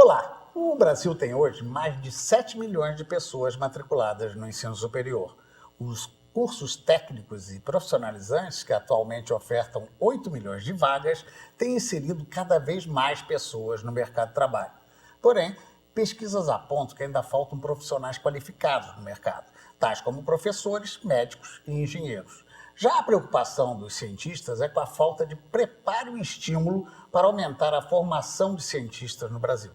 Olá! O Brasil tem hoje mais de 7 milhões de pessoas matriculadas no ensino superior. Os cursos técnicos e profissionalizantes, que atualmente ofertam 8 milhões de vagas, têm inserido cada vez mais pessoas no mercado de trabalho. Porém, pesquisas apontam que ainda faltam profissionais qualificados no mercado, tais como professores, médicos e engenheiros. Já a preocupação dos cientistas é com a falta de preparo e estímulo para aumentar a formação de cientistas no Brasil.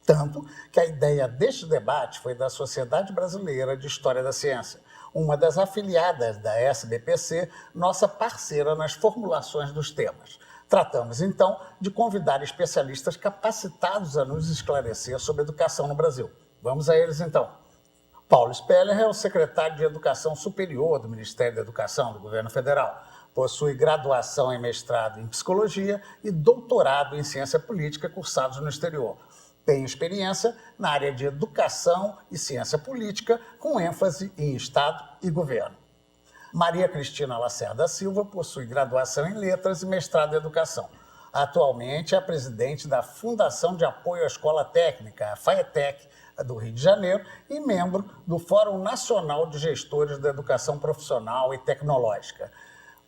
Tanto que a ideia deste debate foi da Sociedade Brasileira de História da Ciência, uma das afiliadas da SBPC, nossa parceira nas formulações dos temas. Tratamos, então, de convidar especialistas capacitados a nos esclarecer sobre educação no Brasil. Vamos a eles, então. Paulo Speller é o secretário de Educação Superior do Ministério da Educação do Governo Federal. Possui graduação em mestrado em Psicologia e doutorado em Ciência Política cursados no exterior. Tem experiência na área de Educação e Ciência Política, com ênfase em Estado e Governo. Maria Cristina Lacerda Silva possui graduação em Letras e mestrado em Educação. Atualmente é a presidente da Fundação de Apoio à Escola Técnica, a FAETEC, do Rio de Janeiro, e membro do Fórum Nacional de Gestores da Educação Profissional e Tecnológica.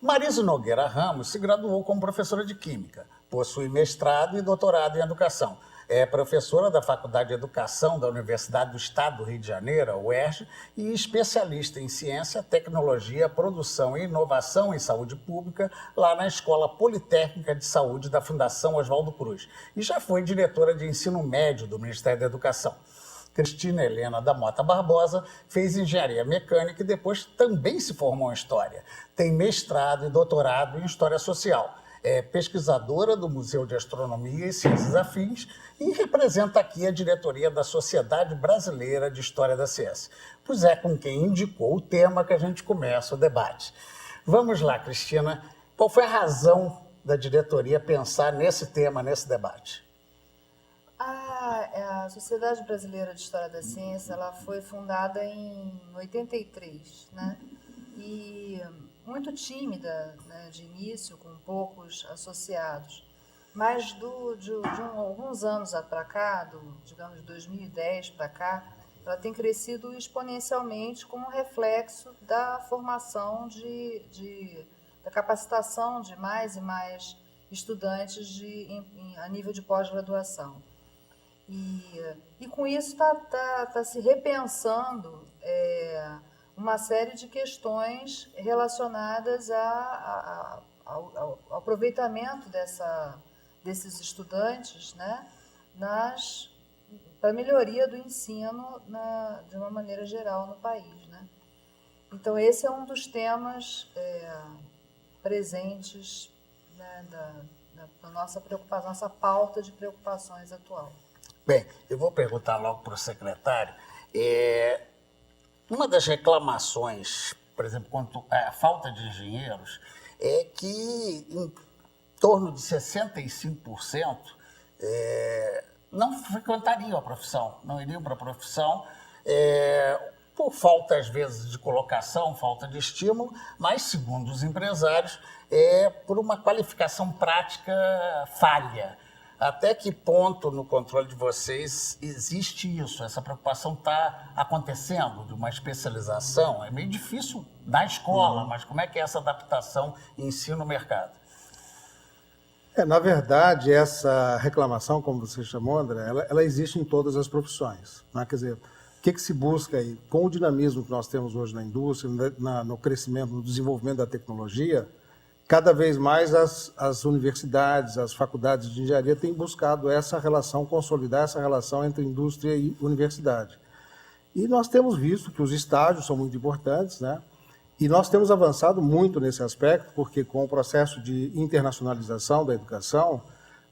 Marisa Nogueira Ramos se graduou como professora de Química, possui mestrado e doutorado em Educação. É professora da Faculdade de Educação da Universidade do Estado do Rio de Janeiro, a UERJ, e especialista em Ciência, Tecnologia, Produção e Inovação em Saúde Pública, lá na Escola Politécnica de Saúde da Fundação Oswaldo Cruz. E já foi diretora de Ensino Médio do Ministério da Educação. Cristina Helena da Mota Barbosa fez engenharia mecânica e depois também se formou em História. Tem mestrado e doutorado em História Social. É pesquisadora do Museu de Astronomia e Ciências Afins e representa aqui a diretoria da Sociedade Brasileira de História da Ciência. Pois é com quem indicou o tema que a gente começa o debate. Vamos lá, Cristina. Qual foi a razão da diretoria pensar nesse tema, nesse debate? A Sociedade Brasileira de História da Ciência, ela foi fundada em 83, né? E muito tímida, né, de início, com poucos associados. Mas de alguns anos para cá, digamos de 2010 para cá, ela tem crescido exponencialmente como reflexo da formação da capacitação de mais e mais estudantes a nível de pós-graduação. E com isso está se repensando uma série de questões relacionadas ao aproveitamento desses estudantes, né, para a melhoria do ensino de uma maneira geral no país, né? Então, esse é um dos temas presentes, né, da nossa preocupação, nossa pauta de preocupações atual. Bem, eu vou perguntar logo para o secretário. Uma das reclamações, por exemplo, quanto à falta de engenheiros, é que em torno de 65% não frequentariam a profissão, não iriam para a profissão, por falta, às vezes, de colocação, falta de estímulo, mas, segundo os empresários, por uma qualificação prática falha. Até que ponto, no controle de vocês, existe isso? Essa preocupação está acontecendo, de uma especialização? É meio difícil na escola, mas como é que é essa adaptação ensino-mercado? Na verdade, essa reclamação, como você chamou, André, ela existe em todas as profissões, né? Quer dizer, o que se busca aí, com o dinamismo que nós temos hoje na indústria, no crescimento, no desenvolvimento da tecnologia, cada vez mais as universidades, as faculdades de engenharia têm buscado essa relação, consolidar essa relação entre indústria e universidade. E nós temos visto que os estágios são muito importantes, né? E nós temos avançado muito nesse aspecto, porque com o processo de internacionalização da educação,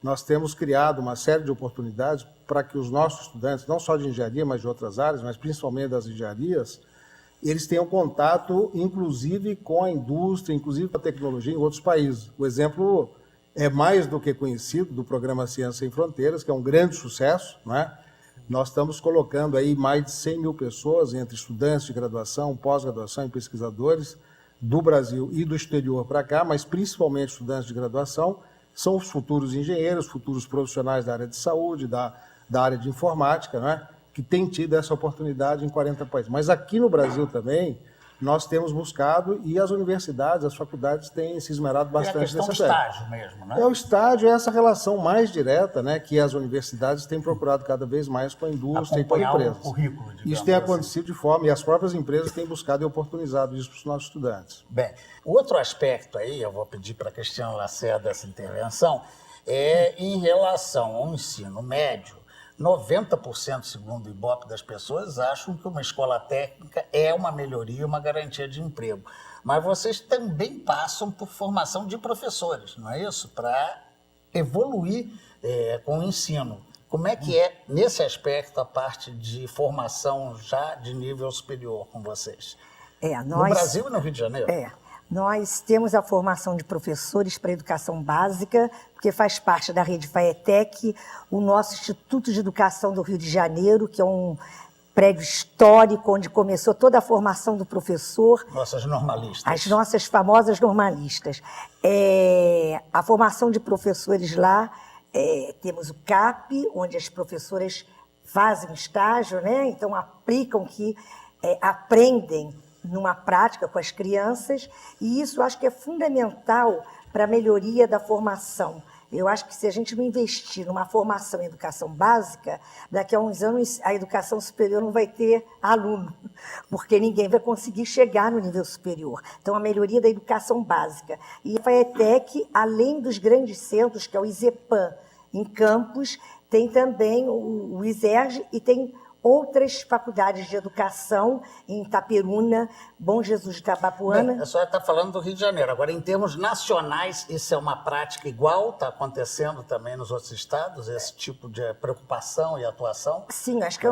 nós temos criado uma série de oportunidades para que os nossos estudantes, não só de engenharia, mas de outras áreas, mas principalmente das engenharias, eles tenham contato, inclusive, com a indústria, inclusive com a tecnologia em outros países. O exemplo é mais do que conhecido do programa Ciência Sem Fronteiras, que é um grande sucesso, né? Nós estamos colocando aí mais de 100 mil pessoas, entre estudantes de graduação, pós-graduação e pesquisadores do Brasil e do exterior para cá, mas principalmente estudantes de graduação, são os futuros engenheiros, futuros profissionais da área de saúde, da da área de informática, né, que tem tido essa oportunidade em 40 países. Mas aqui no Brasil também, nós temos buscado e as universidades, as faculdades têm se esmerado bastante nessa nessa estágio mesmo, né? É o estágio, é essa relação mais direta, né, que as universidades têm procurado cada vez mais com a indústria e com Acompanhar empresas. o currículo, digamos Isso tem assim. acontecido de forma, e as próprias empresas têm buscado e oportunizado isso para os nossos estudantes. Bem, outro aspecto aí, eu vou pedir para a Cristiane Lacerda essa intervenção, é em relação ao ensino médio. 90%, segundo o Ibope, das pessoas acham que uma escola técnica é uma melhoria, uma garantia de emprego. Mas vocês também passam por formação de professores, não é isso? Para evoluir com o ensino. Como é que é, nesse aspecto, a parte de formação já de nível superior com vocês? No Brasil e no Rio de Janeiro? Nós temos a formação de professores para educação básica, porque faz parte da rede FAETEC, o nosso Instituto de Educação do Rio de Janeiro, que é um prédio histórico onde começou toda a formação do professor. Nossas normalistas. As nossas famosas normalistas. A formação de professores lá, temos o CAP, onde as professoras fazem estágio, né? Então aplicam aprendem numa prática com as crianças, e isso acho que é fundamental para a melhoria da formação. Eu acho que se a gente não investir numa formação em educação básica, daqui a uns anos a educação superior não vai ter aluno, porque ninguém vai conseguir chegar no nível superior. Então, a melhoria da educação básica. E a FAETEC, além dos grandes centros, que é o ISEPAM, em Campos, tem também o ISERJ e tem outras faculdades de educação em Itaperuna, Bom Jesus de Itabapuana. Bem, a senhora está falando do Rio de Janeiro. Agora, em termos nacionais, isso é uma prática igual? Está acontecendo também nos outros estados, esse tipo de preocupação e atuação? Sim, acho que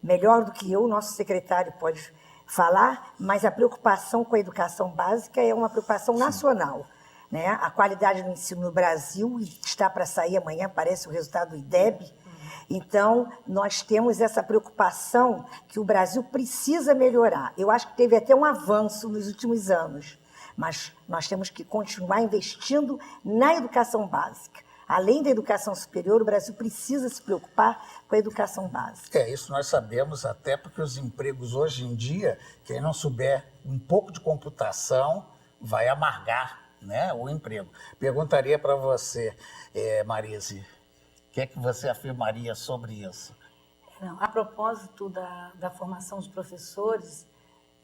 melhor do que eu, o nosso secretário pode falar, mas a preocupação com a educação básica é uma preocupação nacional. Né? A qualidade do ensino no Brasil está para sair amanhã, parece o resultado do IDEB. Então, nós temos essa preocupação que o Brasil precisa melhorar. Eu acho que teve até um avanço nos últimos anos, mas nós temos que continuar investindo na educação básica. Além da educação superior, o Brasil precisa se preocupar com a educação básica. Isso nós sabemos até porque os empregos hoje em dia, quem não souber um pouco de computação, vai amargar, né, o emprego. Perguntaria para você, Marise, o que é que você afirmaria sobre isso? A propósito da formação de professores,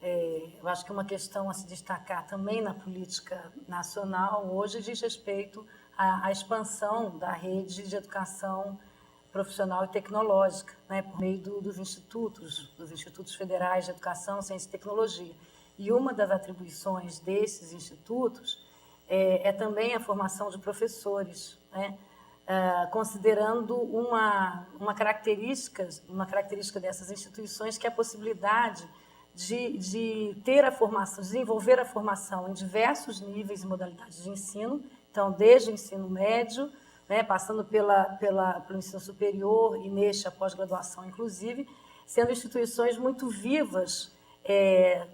eu acho que uma questão a se destacar também na política nacional hoje diz respeito à expansão da rede de educação profissional e tecnológica, né, por meio dos institutos federais de educação, ciência e tecnologia. E uma das atribuições desses institutos é também a formação de professores, né? Considerando uma característica dessas instituições, que é a possibilidade de ter a formação, desenvolver a formação em diversos níveis e modalidades de ensino, então desde o ensino médio, né, passando pelo ensino superior e a pós-graduação, inclusive, sendo instituições muito vivas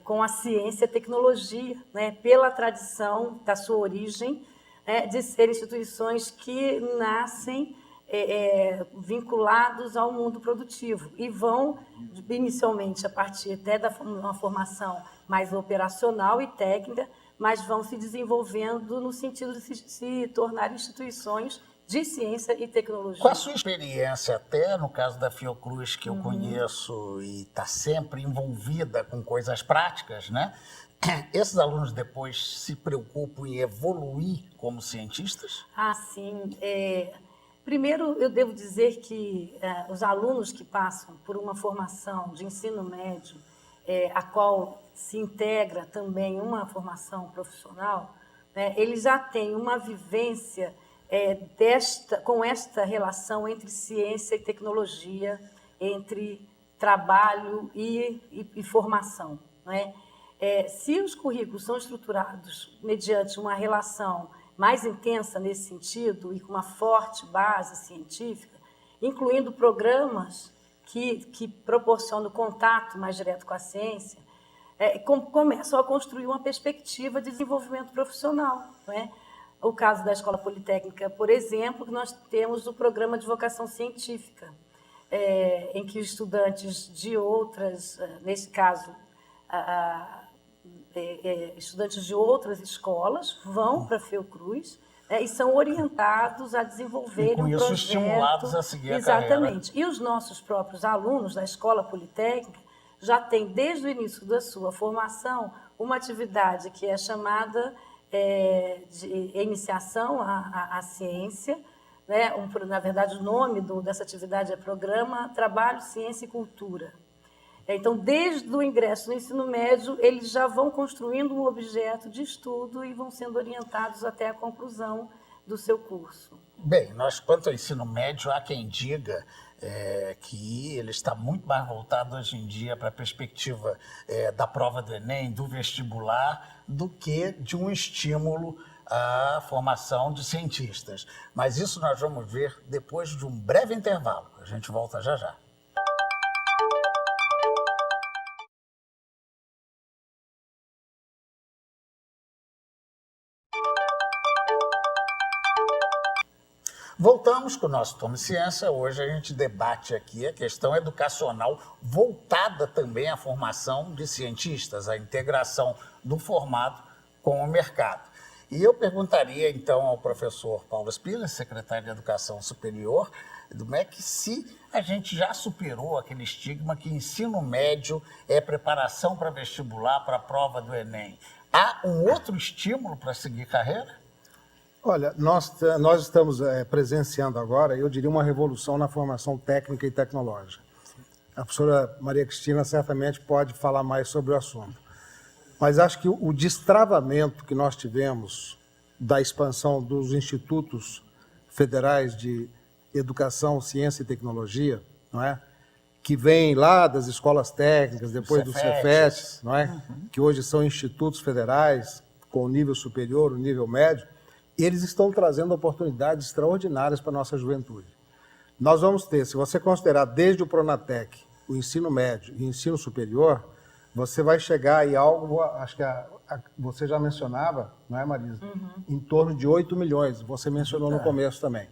com a ciência e a tecnologia, né, pela tradição da sua origem, de ser instituições que nascem vinculados ao mundo produtivo e vão, inicialmente, a partir até de uma formação mais operacional e técnica, mas vão se desenvolvendo no sentido de se tornar instituições de ciência e tecnologia. Qual a sua experiência, até no caso da Fiocruz, que eu conheço e está sempre envolvida com coisas práticas, né? Esses alunos depois se preocupam em evoluir como cientistas? Sim. Primeiro, eu devo dizer que os alunos que passam por uma formação de ensino médio, a qual se integra também uma formação profissional, eles já têm uma vivência com esta relação entre ciência e tecnologia, entre trabalho e formação, não é? Se os currículos são estruturados mediante uma relação mais intensa nesse sentido e com uma forte base científica, incluindo programas que proporcionam contato mais direto com a ciência, começam a construir uma perspectiva de desenvolvimento profissional, não é? o caso da Escola Politécnica, por exemplo, que nós temos o programa de vocação científica, em que os estudantes de outras, nesse caso, estudantes de outras escolas vão para a Fiocruz, e são orientados a desenvolverem com um isso projeto. Estimulados a seguir a Exatamente. carreira. E os nossos próprios alunos da Escola Politécnica já têm, desde o início da sua formação, uma atividade que é chamada de iniciação à ciência, né? Na verdade, o nome dessa atividade é Programa Trabalho, Ciência e Cultura. Então, desde o ingresso no ensino médio, eles já vão construindo um objeto de estudo e vão sendo orientados até a conclusão do seu curso. Bem, nós, quanto ao ensino médio, há quem diga que ele está muito mais voltado hoje em dia para a perspectiva da prova do Enem, do vestibular, do que de um estímulo à formação de cientistas. Mas isso nós vamos ver depois de um breve intervalo. A gente volta já já. Voltamos com o nosso Tome Ciência. Hoje a gente debate aqui a questão educacional voltada também à formação de cientistas, à integração do formado com o mercado. E eu perguntaria então ao professor Paulo Spiller, secretário de Educação Superior, do MEC, se a gente já superou aquele estigma que ensino médio é preparação para vestibular, para a prova do Enem. Há um outro estímulo para seguir carreira? Olha, nós estamos presenciando agora, eu diria, uma revolução na formação técnica e tecnológica. A professora Maria Cristina certamente pode falar mais sobre o assunto. Mas acho que o destravamento que nós tivemos da expansão dos institutos federais de educação, ciência e tecnologia, não é? Que vem lá das escolas técnicas, depois do Cefet, não é? Que hoje são institutos federais com nível superior, o nível médio. Eles estão trazendo oportunidades extraordinárias para a nossa juventude. Nós vamos ter, se você considerar desde o Pronatec, o ensino médio e o ensino superior, você vai chegar aí algo, acho que você já mencionava, não é, Marisa? Em torno de 8 milhões, você mencionou no começo também.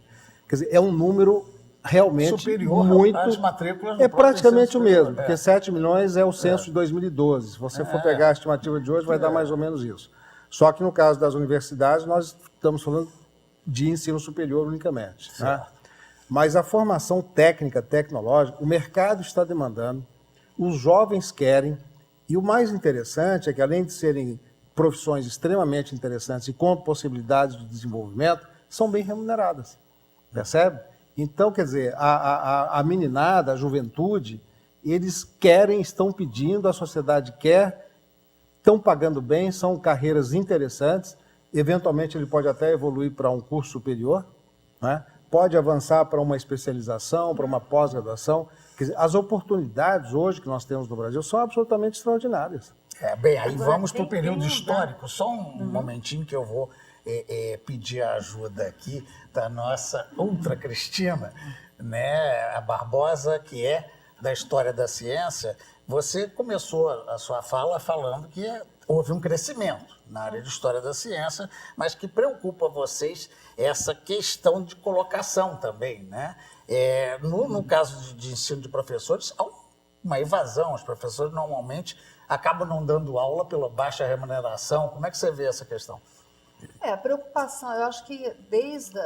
Quer dizer, é um número realmente superior muito... às matrículas. É praticamente o mesmo, porque 7 milhões é o censo de 2012. Se você for pegar a estimativa de hoje, vai dar mais ou menos isso. Só que no caso das universidades, nós estamos falando de ensino superior unicamente. Né? Mas a formação técnica, tecnológica, o mercado está demandando, os jovens querem, e o mais interessante é que, além de serem profissões extremamente interessantes e com possibilidades de desenvolvimento, são bem remuneradas. Percebe? Então, quer dizer, a meninada, a juventude, eles querem, estão pedindo, a sociedade quer, estão pagando bem, são carreiras interessantes, eventualmente ele pode até evoluir para um curso superior, né? Pode avançar para uma especialização, para uma pós-graduação. Quer dizer, as oportunidades hoje que nós temos no Brasil são absolutamente extraordinárias. Bem, aí agora, vamos para o período tem histórico. Só um momentinho que eu vou pedir a ajuda aqui da nossa outra Cristina, né, a Barbosa, que é da História da Ciência. Você começou a sua fala falando que houve um crescimento na área de História da Ciência, mas que preocupa vocês essa questão de colocação também, né? No caso de ensino de professores, há uma evasão. Os professores normalmente acabam não dando aula pela baixa remuneração. Como é que você vê essa questão? A preocupação, eu acho que desde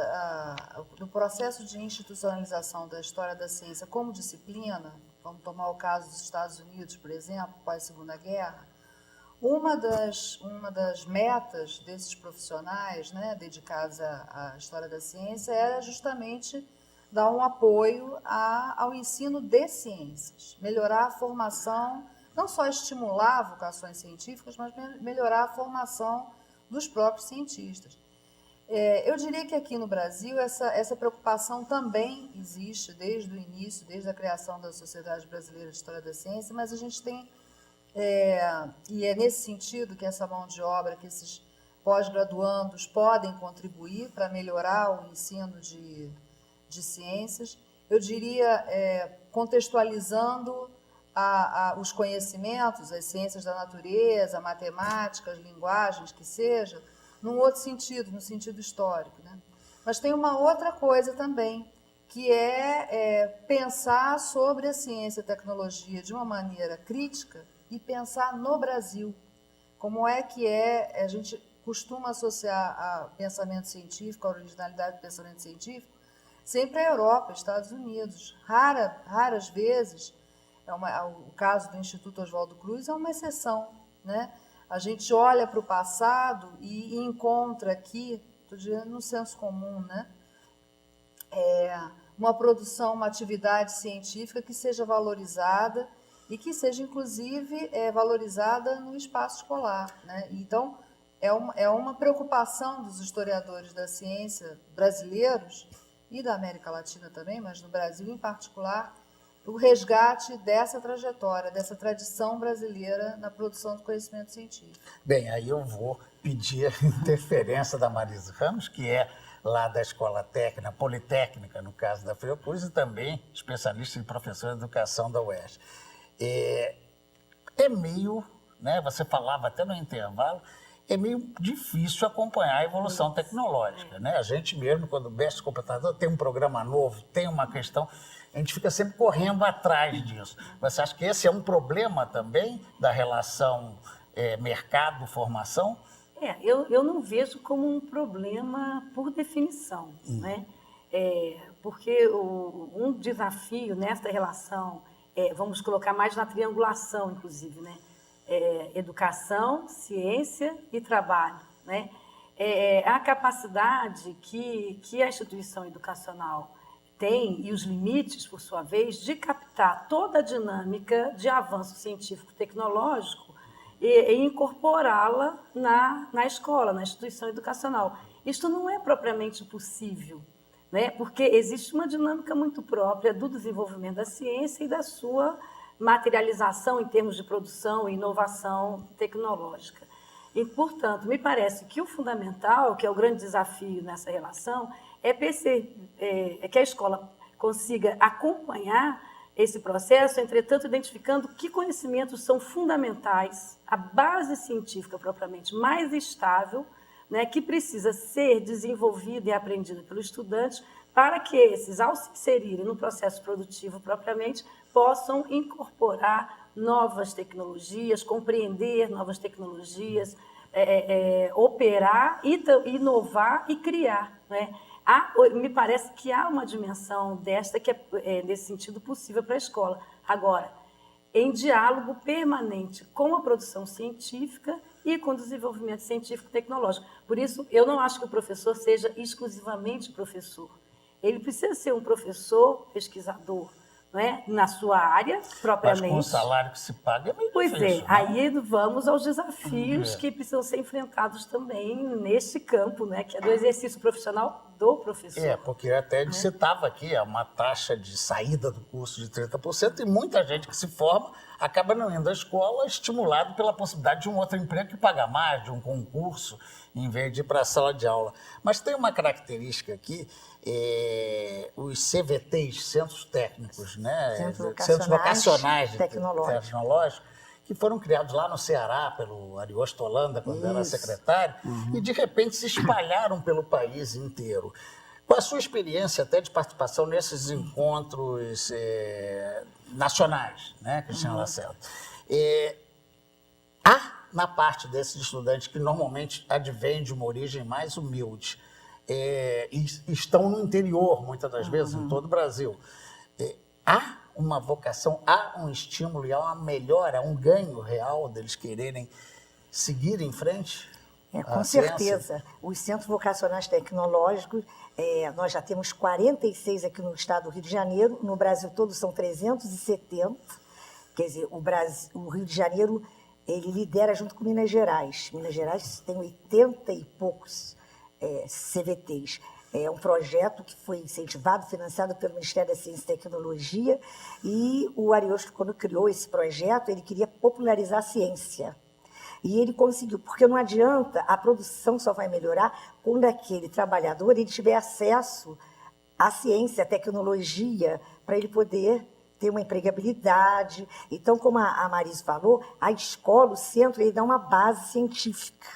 o processo de institucionalização da História da Ciência como disciplina, vamos tomar o caso dos Estados Unidos, por exemplo, pós-Segunda Guerra, uma das metas desses profissionais, né, dedicados à História da Ciência era justamente dar um apoio ao ensino de ciências, melhorar a formação, não só estimular vocações científicas, mas melhorar a formação dos próprios cientistas. Eu diria que aqui no Brasil essa preocupação também existe desde o início, desde a criação da Sociedade Brasileira de História da Ciência, mas a gente tem, e é nesse sentido que essa mão de obra, que esses pós-graduandos podem contribuir para melhorar o ensino de ciências, eu diria, contextualizando os conhecimentos, as ciências da natureza, matemáticas, linguagens, que seja, num outro sentido, no sentido histórico, né? Mas tem uma outra coisa também, que é pensar sobre a ciência e a tecnologia de uma maneira crítica e pensar no Brasil. Como é que a gente costuma associar a pensamento científico, a originalidade do pensamento científico, sempre a Europa, Estados Unidos. Raras vezes, o caso do Instituto Oswaldo Cruz é uma exceção, né? A gente olha para o passado e encontra aqui, estou dizendo no senso comum, né? Uma produção, uma atividade científica que seja valorizada e que seja, inclusive, valorizada no espaço escolar, né? Então, é uma preocupação dos historiadores da ciência brasileiros e da América Latina também, mas no Brasil em particular, o resgate dessa trajetória, dessa tradição brasileira na produção do conhecimento científico. Bem, aí eu vou pedir a interferência da Marisa Ramos, que é lá da Escola Técnica, Politécnica, no caso da Fiocruz, e também especialista em professor de educação da UERJ. É meio, né, você falava até no intervalo, é meio difícil acompanhar a evolução tecnológica, né? A gente mesmo, quando mexe no computador, tem um programa novo, tem uma questão, a gente fica sempre correndo atrás disso. Você acha que esse é um problema também da relação mercado-formação? Eu não vejo como um problema por definição, né? Porque um desafio nessa relação, vamos colocar mais na triangulação, inclusive, né? Educação, ciência e trabalho, né? A capacidade que a instituição educacional tem, e os limites, por sua vez, de captar toda a dinâmica de avanço científico-tecnológico e incorporá-la na escola, na instituição educacional. Isto não é propriamente possível, né? Porque existe uma dinâmica muito própria do desenvolvimento da ciência e da sua materialização em termos de produção e inovação tecnológica. E, portanto, me parece que o fundamental, que é o grande desafio nessa relação, é que a escola consiga acompanhar esse processo, entretanto, identificando que conhecimentos são fundamentais, a base científica propriamente mais estável, né, que precisa ser desenvolvida e aprendida pelo estudante para que esses, ao se inserirem no processo produtivo propriamente, possam incorporar novas tecnologias, compreender novas tecnologias, operar, inovar e criar, né? Me parece que há uma dimensão desta que é, nesse sentido, possível para a escola. Agora, em diálogo permanente com a produção científica e com o desenvolvimento científico-tecnológico. Por isso, eu não acho que o professor seja exclusivamente professor. Ele precisa ser um professor pesquisador, não é? Na sua área, propriamente. Mas com o salário que se paga é meio difícil. Pois é, aí vamos aos desafios que precisam ser enfrentados também neste campo, né? Que é do exercício profissional do professor. Porque até você estava aqui, uma taxa de saída do curso de 30%, e muita gente que se forma acaba não indo à escola estimulado pela possibilidade de um outro emprego que paga mais, de um concurso, em vez de ir para a sala de aula. Mas tem uma característica aqui, os CVTs, Centros Técnicos, né? Centros Vocacionais Tecnológicos, que foram criados lá no Ceará pelo Ariosto Holanda, quando era secretário, e de repente se espalharam pelo país inteiro. Com a sua experiência até de participação nesses encontros nacionais, né, Cristina Lacerda, há na parte desses estudantes que normalmente advêm de uma origem mais humilde, e estão no interior, muitas das vezes, em todo o Brasil, há uma vocação, há um estímulo e há uma melhora, um ganho real deles quererem seguir em frente? Com certeza. Os centros vocacionais tecnológicos, nós já temos 46 aqui no estado do Rio de Janeiro, no Brasil todo são 370. Quer dizer, o Rio de Janeiro, ele lidera junto com Minas Gerais. Minas Gerais tem 80 e poucos CVTs. É um projeto que foi incentivado, financiado pelo Ministério da Ciência e Tecnologia, e o Ariosto, quando criou esse projeto, ele queria popularizar a ciência. E ele conseguiu, porque não adianta, a produção só vai melhorar quando aquele trabalhador ele tiver acesso à ciência, à tecnologia, para ele poder ter uma empregabilidade. Então, como a Marisa falou, a escola, o centro, ele dá uma base científica.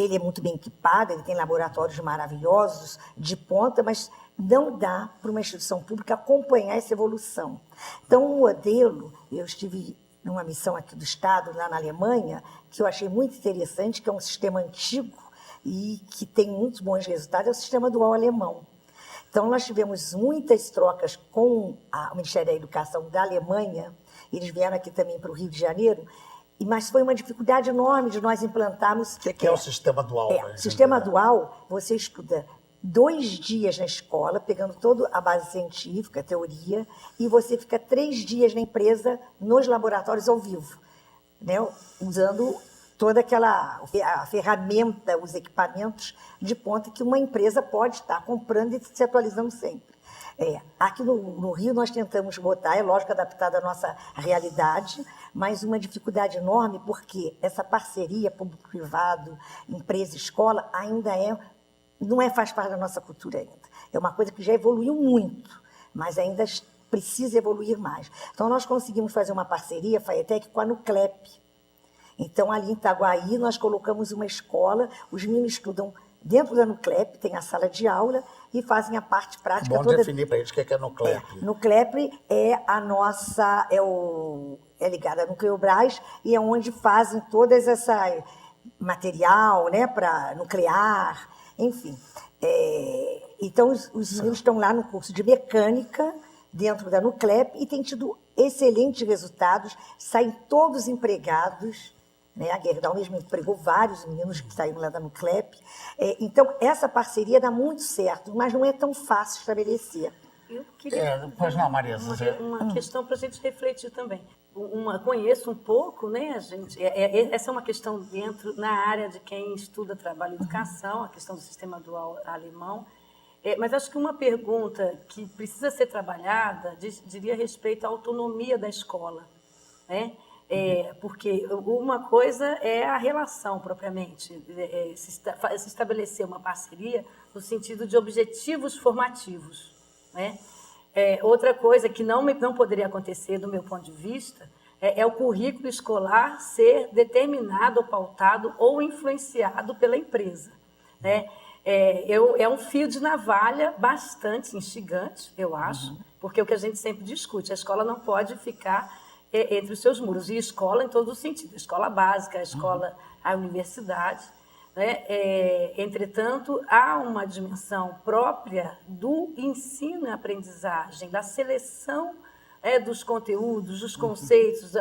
ele é muito bem equipado, ele tem laboratórios maravilhosos, de ponta, mas não dá para uma instituição pública acompanhar essa evolução. Então, o modelo, eu estive numa missão aqui do Estado, lá na Alemanha, que eu achei muito interessante, que é um sistema antigo e que tem muitos bons resultados, é o sistema dual alemão. Então, nós tivemos muitas trocas com o Ministério da Educação da Alemanha, eles vieram aqui também para o Rio de Janeiro, mas foi uma dificuldade enorme de nós implantarmos... O que é o sistema dual? O sistema dual, você estuda 2 dias na escola, pegando toda a base científica, teoria, e você fica 3 dias na empresa, nos laboratórios ao vivo, né? Usando toda a ferramenta, os equipamentos de ponta que uma empresa pode estar comprando e se atualizando sempre. Aqui no Rio nós tentamos botar, é lógico, adaptado à nossa realidade, mas uma dificuldade enorme, porque essa parceria público-privado, empresa-escola, ainda não faz parte da nossa cultura ainda. É uma coisa que já evoluiu muito, mas ainda precisa evoluir mais. Então, nós conseguimos fazer uma parceria, FAETEC, com a Nuclep. Então, ali em Itaguaí, nós colocamos uma escola, os meninos estudam dentro da Nuclep, tem a sala de aula e fazem a parte prática toda. Vamos definir para eles o que é Nuclep. Nuclep é a nossa, é ligada à Nucleobras e é onde fazem todas essa material, né, para nuclear, enfim. Então, os meninos estão lá no curso de mecânica, dentro da Nuclep, e têm tido excelentes resultados, saem todos empregados, né? A Gerdau mesmo empregou vários meninos que saíram lá da Nuclep. Então, essa parceria dá muito certo, mas não é tão fácil estabelecer. Eu queria pois não, Maria. Uma questão para a gente refletir também. Conheço um pouco, né, gente? Essa é uma questão na área de quem estuda trabalho e educação, a questão do sistema dual alemão. Mas acho que uma pergunta que precisa ser trabalhada diria respeito à autonomia da escola, né? Porque uma coisa é a relação propriamente, se estabelecer uma parceria no sentido de objetivos formativos, né? Outra coisa que não poderia acontecer, do meu ponto de vista, é o currículo escolar ser determinado, ou pautado ou influenciado pela empresa, né? É um fio de navalha bastante instigante, eu acho, porque é o que a gente sempre discute, a escola não pode ficar entre os seus muros, e escola em todos os sentidos, a escola básica, a escola, a universidade, né? Entretanto, há uma dimensão própria do ensino e aprendizagem, da seleção dos conteúdos, dos conceitos,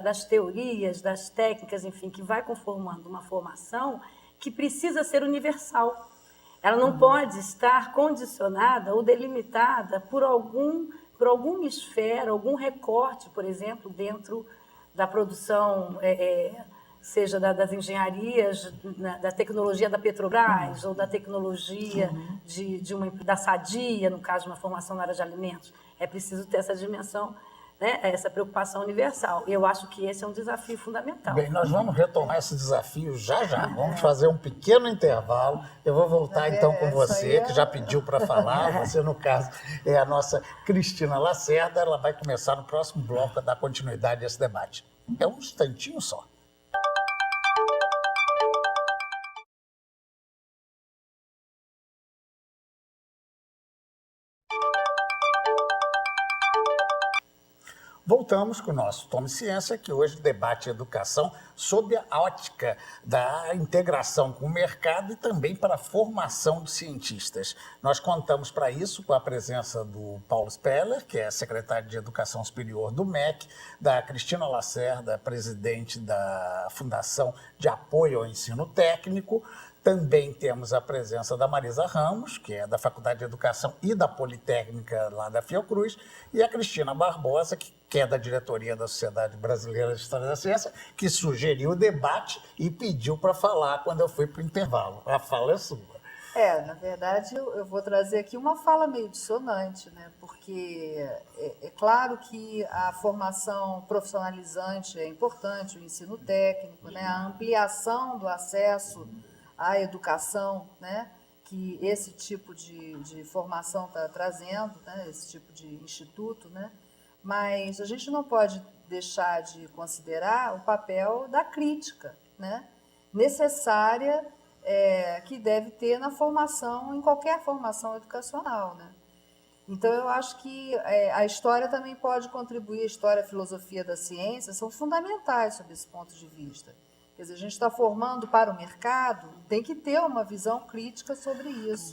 das teorias, das técnicas, enfim, que vai conformando uma formação que precisa ser universal. Ela não pode estar condicionada ou delimitada por alguma esfera, algum recorte, por exemplo, dentro da produção, seja das engenharias, da tecnologia da Petrobras, ou da tecnologia da Sadia, no caso de uma formação na área de alimentos. É preciso ter essa dimensão, né, essa preocupação universal. E eu acho que esse é um desafio fundamental. Bem, nós vamos retomar esse desafio já. Vamos fazer um pequeno intervalo. Eu vou voltar então com você, que já pediu para falar. Você, no caso, é a nossa Cristina Lacerda. Ela vai começar no próximo bloco a dar continuidade a esse debate. É um instantinho só. Voltamos com o nosso Tome Ciência, que hoje debate educação sob a ótica da integração com o mercado e também para a formação de cientistas. Nós contamos para isso com a presença do Paulo Speller, que é secretário de Educação Superior do MEC, da Cristina Lacerda, presidente da Fundação de Apoio ao Ensino Técnico. Também temos a presença da Marisa Ramos, que é da Faculdade de Educação e da Politécnica lá da Fiocruz, e a Cristina Barbosa, que é da diretoria da Sociedade Brasileira de História da Ciência, que sugeriu o debate e pediu para falar quando eu fui para o intervalo. A fala é sua. Na verdade, eu vou trazer aqui uma fala meio dissonante, né? Porque é claro que a formação profissionalizante é importante, o ensino técnico, né? A ampliação do acesso à educação, né, que esse tipo de formação está trazendo, né, esse tipo de instituto, né, mas a gente não pode deixar de considerar o papel da crítica, né, necessária que deve ter na formação, em qualquer formação educacional, né? Então, eu acho que a história também pode contribuir, a história e a filosofia da ciência são fundamentais sob esse ponto de vista. Quer dizer, a gente está formando para o mercado, tem que ter uma visão crítica sobre isso,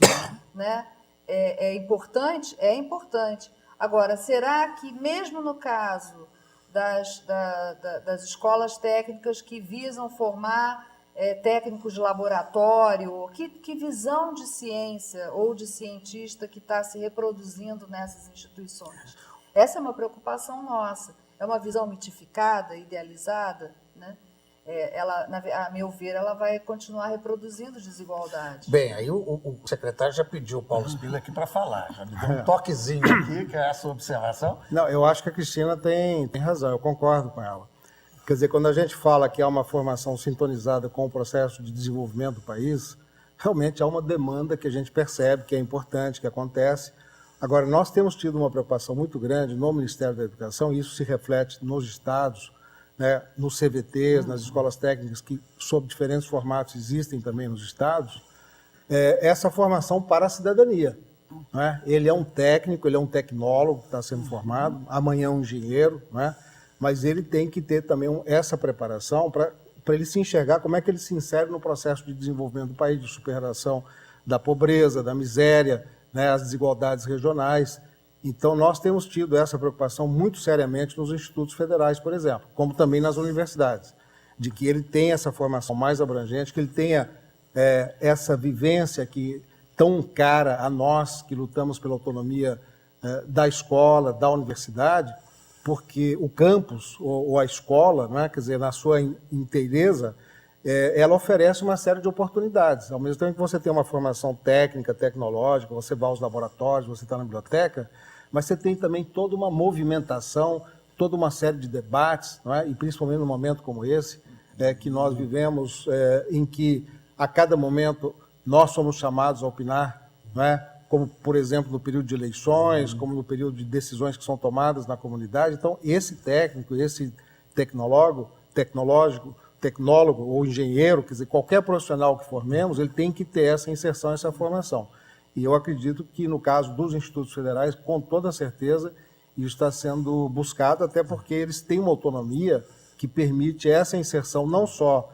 né? É importante? É importante. Agora, será que mesmo no caso das escolas técnicas que visam formar técnicos de laboratório, que visão de ciência ou de cientista que está se reproduzindo nessas instituições? Essa é uma preocupação nossa. É uma visão mitificada, idealizada, né? Ela, a meu ver, ela vai continuar reproduzindo desigualdade. Bem, aí o secretário já pediu o Paulo Spiller aqui para falar, já me deu um toquezinho aqui, que é a sua observação. Não, eu acho que a Cristina tem razão, eu concordo com ela. Quer dizer, quando a gente fala que há uma formação sintonizada com o processo de desenvolvimento do país, realmente há uma demanda que a gente percebe, que é importante, que acontece. Agora, nós temos tido uma preocupação muito grande no Ministério da Educação, e isso se reflete nos estados, né, nos CVTs, nas escolas técnicas, que sob diferentes formatos existem também nos estados, essa formação para a cidadania. Né? Ele é um técnico, ele é um tecnólogo que está sendo formado, amanhã é um engenheiro, né? Mas ele tem que ter também essa preparação para ele se enxergar como é que ele se insere no processo de desenvolvimento do país, de superação da pobreza, da miséria, né, as desigualdades regionais. Então, nós temos tido essa preocupação muito seriamente nos institutos federais, por exemplo, como também nas universidades, de que ele tenha essa formação mais abrangente, que ele tenha essa vivência que tão cara a nós, que lutamos pela autonomia da escola, da universidade, porque o campus ou a escola, né, quer dizer, na sua inteireza, ela oferece uma série de oportunidades. Ao mesmo tempo que você tem uma formação técnica, tecnológica, você vai aos laboratórios, você está na biblioteca, mas você tem também toda uma movimentação, toda uma série de debates, não é? E principalmente num momento como esse, que nós vivemos, em que a cada momento nós somos chamados a opinar, não é? Como, por exemplo, no período de eleições, como no período de decisões que são tomadas na comunidade. Então, esse técnico, esse tecnólogo ou engenheiro, quer dizer, qualquer profissional que formemos, ele tem que ter essa inserção, essa formação. E eu acredito que, no caso dos institutos federais, com toda certeza, isso está sendo buscado, até porque eles têm uma autonomia que permite essa inserção não só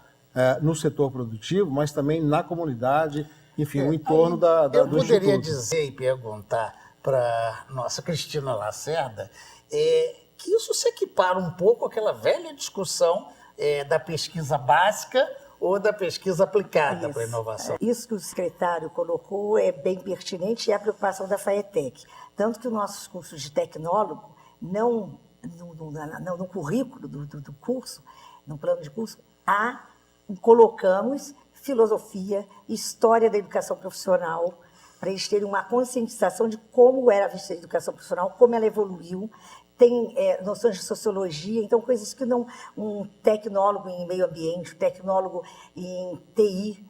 no setor produtivo, mas também na comunidade, enfim, o entorno do instituto. Eu poderia dizer e perguntar para nossa Cristina Lacerda que isso se equipara um pouco àquela velha discussão da pesquisa básica ou da pesquisa aplicada para a inovação. Isso que o secretário colocou é bem pertinente e é a preocupação da FAETEC. Tanto que os nossos cursos de tecnólogo, no currículo do curso, no plano de curso, colocamos filosofia, história da educação profissional, para eles terem uma conscientização de como era vista a educação profissional, como ela evoluiu. Tem noções de sociologia, então coisas que não um tecnólogo em meio ambiente, um tecnólogo em TI,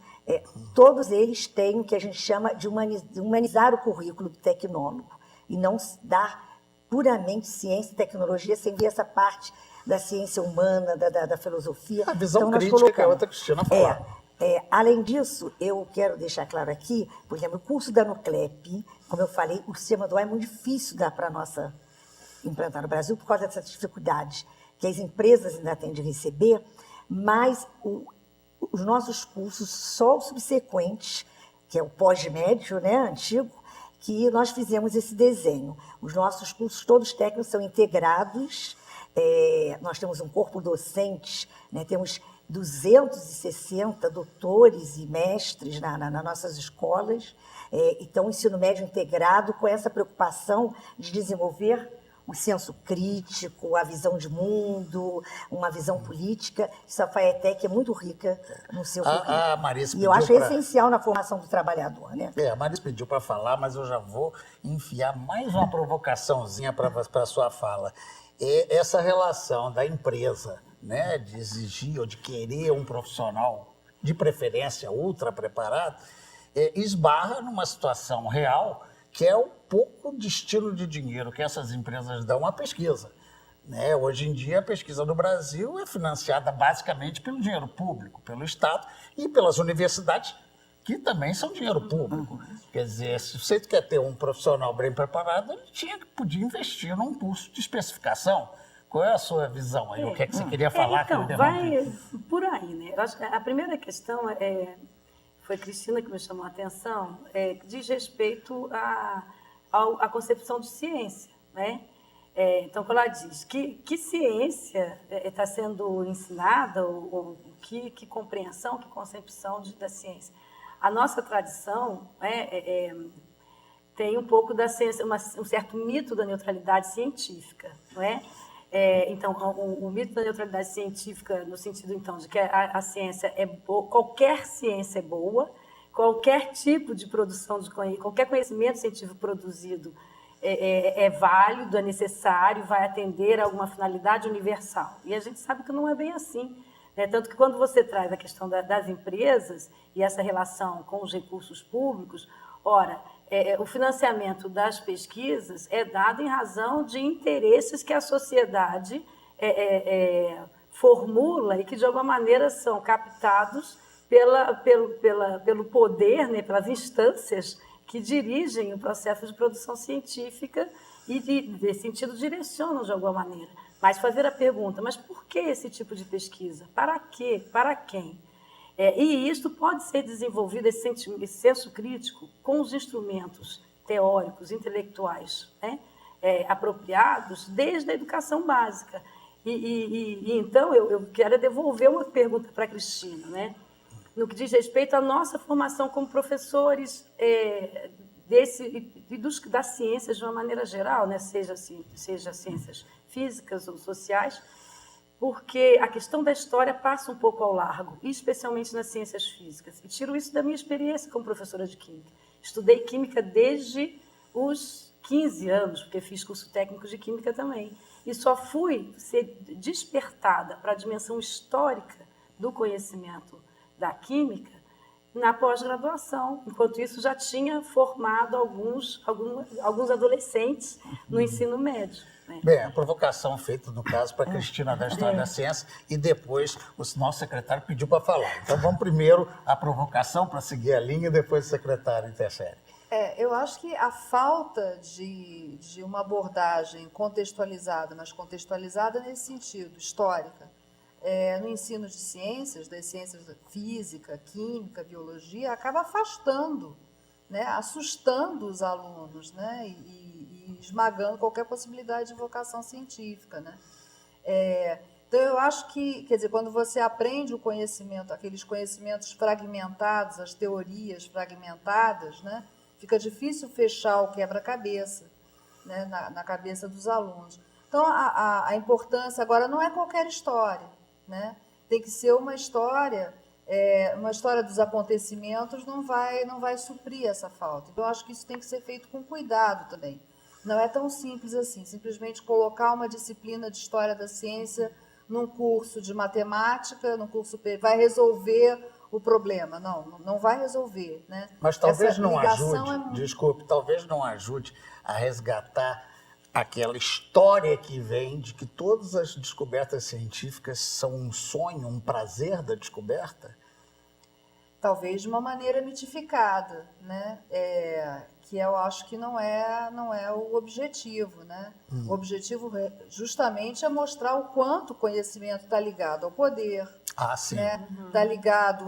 todos eles têm o que a gente chama de humanizar o currículo do tecnólogo e não dar puramente ciência e tecnologia sem ver essa parte da ciência humana, da filosofia. A visão então, crítica que a outra Cristina falou. Além disso, eu quero deixar claro aqui, por exemplo, o curso da Nuclep, como eu falei, o sistema dual é muito difícil para a nossa implantar no Brasil por causa dessas dificuldades que as empresas ainda têm de receber, mas os nossos cursos, só os subsequentes, que é o pós-médio, né, antigo, que nós fizemos esse desenho. Os nossos cursos, todos técnicos, são integrados, nós temos um corpo docente, né, temos 260 doutores e mestres nas nossas escolas, então o ensino médio integrado com essa preocupação de desenvolver o senso crítico, a visão de mundo, uma visão política. Isso a FAETEC é muito rica no seu currículo. E eu acho essencial na formação do trabalhador, né? A Marisa pediu para falar, mas eu já vou enfiar mais uma provocaçãozinha para a sua fala. Essa relação da empresa, né, de exigir ou de querer um profissional, de preferência ultra preparado, esbarra numa situação real que é o pouco destino de dinheiro que essas empresas dão à pesquisa. Né? Hoje em dia, a pesquisa no Brasil é financiada basicamente pelo dinheiro público, pelo Estado e pelas universidades que também são dinheiro público. Quer dizer, se você quer ter um profissional bem preparado, ele podia investir num curso de especificação. Qual é a sua visão aí? O que é que você queria falar? Então, que eu vai por aí, né? Eu acho que a primeira questão foi Cristina que me chamou a atenção, diz respeito à concepção de ciência, né? Então, quando ela diz que ciência está sendo ensinada, ou que compreensão, que concepção da ciência. A nossa tradição tem um pouco da ciência, um certo mito da neutralidade científica, não é? Então, o mito da neutralidade científica, no sentido, então, de que a ciência é boa, qualquer ciência é boa, qualquer tipo de produção de conhecimento, qualquer conhecimento científico produzido é válido, é necessário, vai atender a alguma finalidade universal. E a gente sabe que não é bem assim, né? Tanto que quando você traz a questão das empresas e essa relação com os recursos públicos, ora, o financiamento das pesquisas é dado em razão de interesses que a sociedade formula e que, de alguma maneira, são captados pelo poder, né, pelas instâncias que dirigem o processo de produção científica e, nesse sentido, direcionam de alguma maneira. Mas fazer a pergunta, mas por que esse tipo de pesquisa? Para quê? Para quem? E isso pode ser desenvolvido, esse senso crítico, com os instrumentos teóricos, intelectuais, né, apropriados desde a educação básica. Então, eu quero devolver uma pergunta para a Cristina, né, no que diz respeito à nossa formação como professores das ciências de uma maneira geral, né, seja ciências físicas ou sociais, porque a questão da história passa um pouco ao largo, especialmente nas ciências físicas. E tiro isso da minha experiência como professora de Química. Estudei Química desde os 15 anos, porque fiz curso técnico de Química também. E só fui ser despertada para a dimensão histórica do conhecimento da Química na pós-graduação. Enquanto isso, já tinha formado alguns adolescentes no ensino médio. Bem, a provocação feita, no caso, para a Cristina da História da Ciência, e depois o nosso secretário pediu para falar. Então, vamos primeiro a provocação para seguir a linha, e depois o secretário interfere. Eu acho que a falta de uma abordagem contextualizada, mas contextualizada nesse sentido, histórica, no ensino de ciências, das ciências física, química, biologia, acaba afastando, né, assustando os alunos, né, e esmagando qualquer possibilidade de vocação científica, né? Então, eu acho que, quer dizer, quando você aprende o conhecimento, aqueles conhecimentos fragmentados, as teorias fragmentadas, né, fica difícil fechar o quebra-cabeça, né, na cabeça dos alunos. Então, a importância agora não é qualquer história, né? Tem que ser uma história dos acontecimentos não vai suprir essa falta. Então, eu acho que isso tem que ser feito com cuidado também. Não é tão simples assim, simplesmente colocar uma disciplina de História da Ciência num curso de matemática, num curso vai resolver o problema. Não vai resolver, né? Mas talvez não ajude, desculpe, talvez não ajude a resgatar aquela história que vem de que todas as descobertas científicas são um sonho, um prazer da descoberta? Talvez de uma maneira mitificada, né? Que eu acho que não é o objetivo, né? O objetivo justamente é mostrar o quanto o conhecimento está ligado ao poder, sim. Né? Está ligado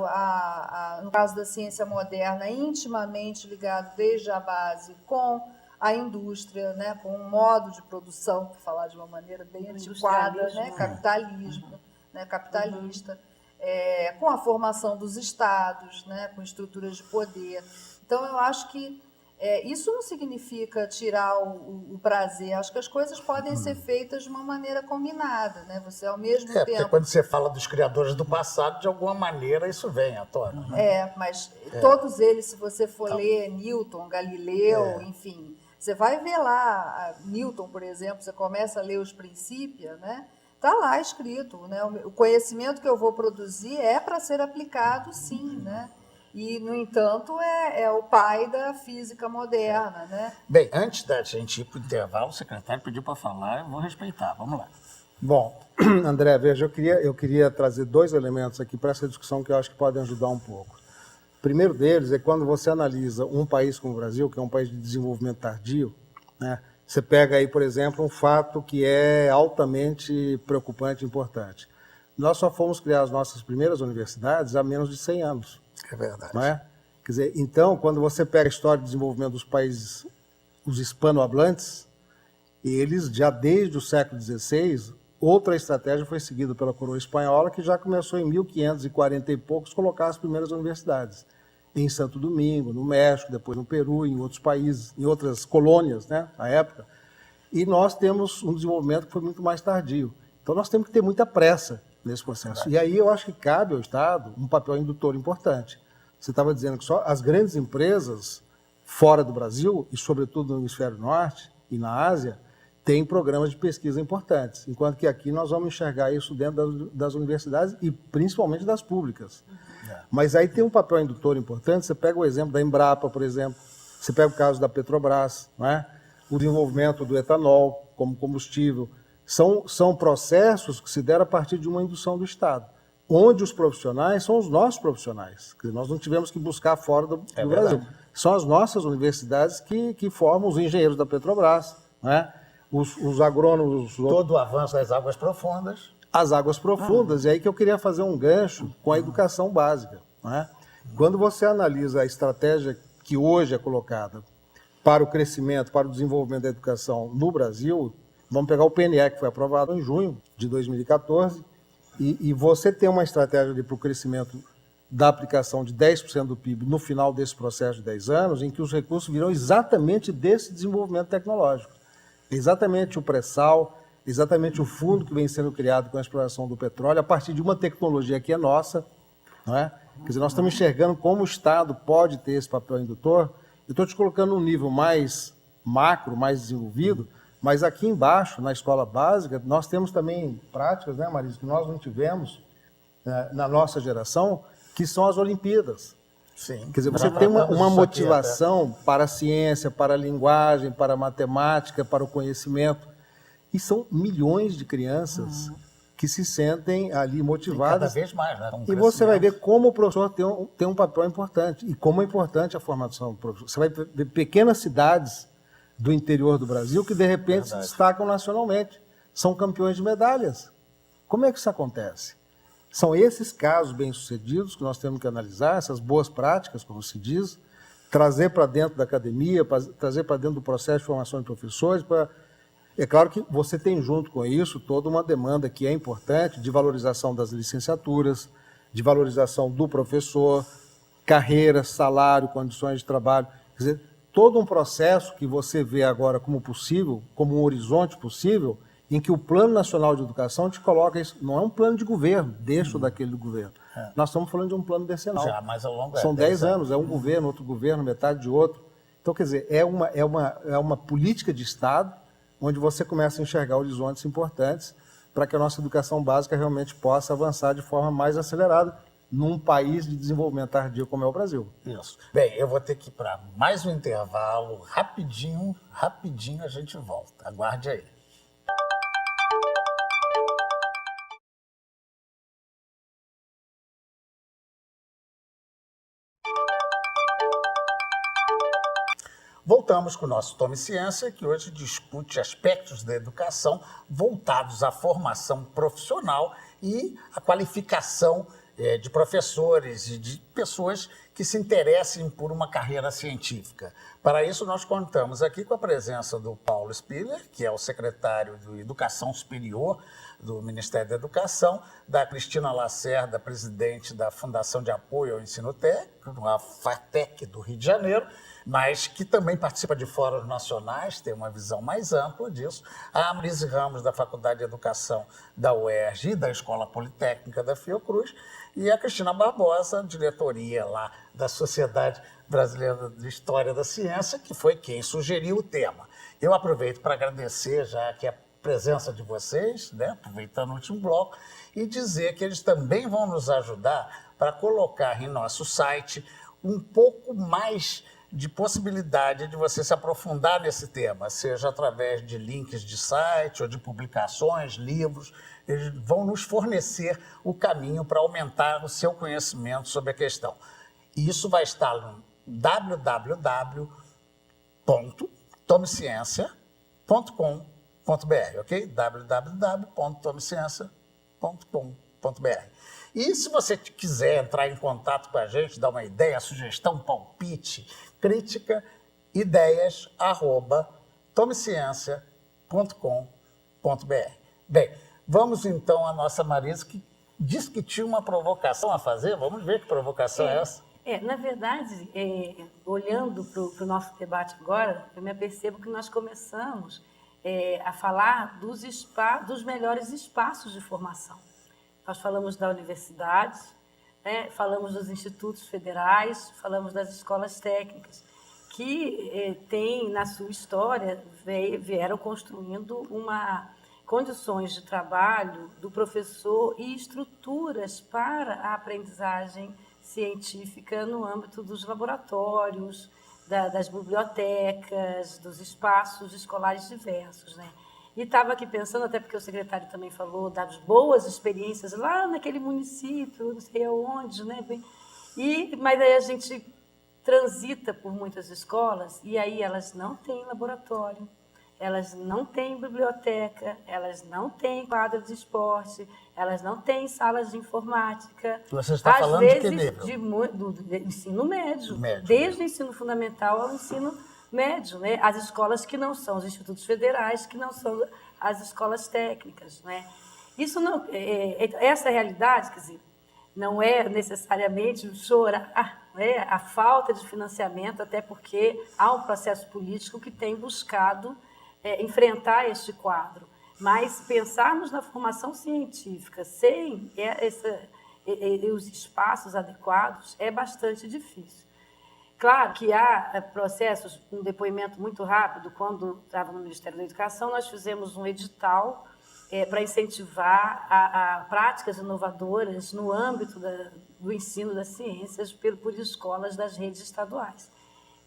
no caso da ciência moderna, intimamente ligado desde a base com a indústria, né? Com um modo de produção, para falar de uma maneira bem antiquada, né? Capitalismo, né? Capitalista. Com a formação dos estados, né, com estruturas de poder. Então, eu acho que isso não significa tirar o prazer. Acho que as coisas podem ser feitas de uma maneira combinada, né? Você, ao mesmo tempo... Porque quando você fala dos criadores do passado, de alguma maneira isso vem à tona. Né? Mas todos eles, se você for ler Newton, Galileu, enfim, você vai ver lá, Newton, por exemplo, você começa a ler os Princípios, né? Está lá escrito, né? O conhecimento que eu vou produzir é para ser aplicado, sim, né? E, no entanto, é o pai da física moderna, né? Bem, antes da gente ir para o intervalo, o secretário pediu para falar, eu vou respeitar. Vamos lá. Bom, André, veja, eu queria trazer dois elementos aqui para essa discussão que eu acho que podem ajudar um pouco. O primeiro deles é quando você analisa um país como o Brasil, que é um país de desenvolvimento tardio, né? Você pega aí, por exemplo, um fato que é altamente preocupante e importante. Nós só fomos criar as nossas primeiras universidades há menos de 100 anos. É verdade. Não é? Quer dizer, então, quando você pega a história de desenvolvimento dos países, os hispanohablantes, eles, já desde o século XVI, outra estratégia foi seguida pela coroa espanhola, que já começou em 1540 e poucos colocar as primeiras universidades. Em Santo Domingo, no México, depois no Peru, em outros países, em outras colônias, né, na época. E nós temos um desenvolvimento que foi muito mais tardio. Então nós temos que ter muita pressa nesse processo. E aí eu acho que cabe ao Estado um papel indutor importante. Você estava dizendo que só as grandes empresas fora do Brasil, e sobretudo no hemisfério norte e na Ásia, têm programas de pesquisa importantes, enquanto que aqui nós vamos enxergar isso dentro das universidades e principalmente das públicas. Mas aí tem um papel indutor importante. Você pega o exemplo da Embrapa, por exemplo, você pega o caso da Petrobras, não é? O desenvolvimento do etanol como combustível. São processos que se deram a partir de uma indução do Estado, onde os profissionais são os nossos profissionais. Quer dizer, nós não tivemos que buscar fora do Brasil. São as nossas universidades que formam os engenheiros da Petrobras, não é? Os agrônomos... Todo o avanço das águas profundas. As águas profundas, e aí que eu queria fazer um gancho com a educação básica. Não é? Quando você analisa a estratégia que hoje é colocada para o crescimento, para o desenvolvimento da educação no Brasil, vamos pegar o PNE, que foi aprovado em junho de 2014, e você tem uma estratégia para o crescimento da aplicação de 10% do PIB no final desse processo de 10 anos, em que os recursos virão exatamente desse desenvolvimento tecnológico. Exatamente o pré-sal, exatamente o fundo que vem sendo criado com a exploração do petróleo, a partir de uma tecnologia que é nossa, não é? Quer dizer, nós estamos enxergando como o Estado pode ter esse papel indutor. Eu estou te colocando num nível mais macro, mais desenvolvido, mas aqui embaixo, na escola básica, nós temos também práticas, né, Marisa, que nós não tivemos na nossa geração, que são as Olimpíadas. Sim. Quer dizer, você tem uma motivação para a ciência, para a linguagem, para a matemática, para o conhecimento. E são milhões de crianças que se sentem ali motivadas. E cada vez mais, né? E você vai ver como o professor tem um papel importante e como é importante a formação do professor. Você vai ver pequenas cidades do interior do Brasil que, de repente, se destacam nacionalmente. São campeões de medalhas. Como é que isso acontece? São esses casos bem-sucedidos que nós temos que analisar, essas boas práticas, como se diz, trazer para dentro da academia, trazer para dentro do processo de formação de professores. É claro que você tem junto com isso toda uma demanda que é importante de valorização das licenciaturas, de valorização do professor, carreira, salário, condições de trabalho. Quer dizer, todo um processo que você vê agora como possível, como um horizonte possível, em que o Plano Nacional de Educação te coloca isso. Não é um plano de governo, deste ou daquele do governo. Nós estamos falando de um plano decenal. Já, mas ao longo São 10 anos, é um governo, outro governo, metade de outro. Então, quer dizer, é uma política de Estado onde você começa a enxergar horizontes importantes para que a nossa educação básica realmente possa avançar de forma mais acelerada num país de desenvolvimento tardio como é o Brasil. Isso. Bem, eu vou ter que ir para mais um intervalo, rapidinho a gente volta. Aguarde aí. Voltamos com o nosso Tome Ciência, que hoje discute aspectos da educação voltados à formação profissional e à qualificação de professores e de pessoas que se interessem por uma carreira científica. Para isso, nós contamos aqui com a presença do Paulo Spiller, que é o secretário de Educação Superior do Ministério da Educação, da Cristina Lacerda, presidente da Fundação de Apoio ao Ensino Técnico, a FATEC do Rio de Janeiro, mas que também participa de fóruns nacionais, tem uma visão mais ampla disso, a Amarise Ramos, da Faculdade de Educação da UERJ e da Escola Politécnica da Fiocruz, e a Cristina Barbosa, diretoria lá da Sociedade Brasileira de História da Ciência, que foi quem sugeriu o tema. Eu aproveito para agradecer já que a presença de vocês, né, aproveitando o último bloco, e dizer que eles também vão nos ajudar para colocar em nosso site um pouco mais de possibilidade de você se aprofundar nesse tema, seja através de links de site ou de publicações, livros. Eles vão nos fornecer o caminho para aumentar o seu conhecimento sobre a questão. E isso vai estar no www.tomeciencia.com.br, ok? www.tomeciencia.com.br. E se você quiser entrar em contato com a gente, dar uma ideia, sugestão, palpite, crítica, ideias@tomeciencia.com.br. Bem, vamos então à nossa Marisa, que disse que tinha uma provocação a fazer. Vamos ver que provocação é essa. Na verdade, olhando para o nosso debate agora, eu me apercebo que nós começamos a falar dos melhores espaços de formação. Nós falamos da universidade, né? Falamos dos institutos federais, falamos das escolas técnicas, que têm, na sua história, vieram construindo condições de trabalho do professor e estruturas para a aprendizagem científica no âmbito dos laboratórios, das bibliotecas, dos espaços escolares diversos, né? E estava aqui pensando, até porque o secretário também falou das boas experiências lá naquele município, não sei aonde, né? Mas aí a gente transita por muitas escolas e aí elas não têm laboratório, elas não têm biblioteca, elas não têm quadra de esporte, elas não têm salas de informática. Você está falando de que nível? Do ensino médio, desde o ensino fundamental ao ensino médio, né? As escolas que não são os institutos federais, que não são as escolas técnicas, né? Isso não, essa realidade, quer dizer, não é necessariamente chorar, né? A falta de financiamento, até porque há um processo político que tem buscado enfrentar este quadro. Mas pensarmos na formação científica sem os espaços adequados é bastante difícil. Claro que há processos, um depoimento muito rápido, quando estava no Ministério da Educação, nós fizemos um edital para incentivar a práticas inovadoras no âmbito do ensino das ciências por escolas das redes estaduais.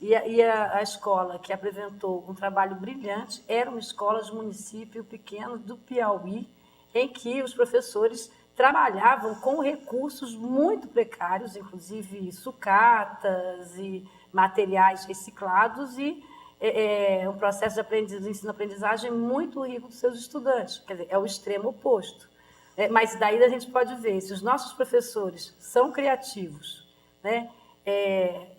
E a escola que apresentou um trabalho brilhante era uma escola de município pequeno do Piauí, em que os professores trabalhavam com recursos muito precários, inclusive sucatas e materiais reciclados, e um processo de ensino-aprendizagem muito rico dos seus estudantes. Quer dizer, é o extremo oposto. Mas daí a gente pode ver, se os nossos professores são criativos, né?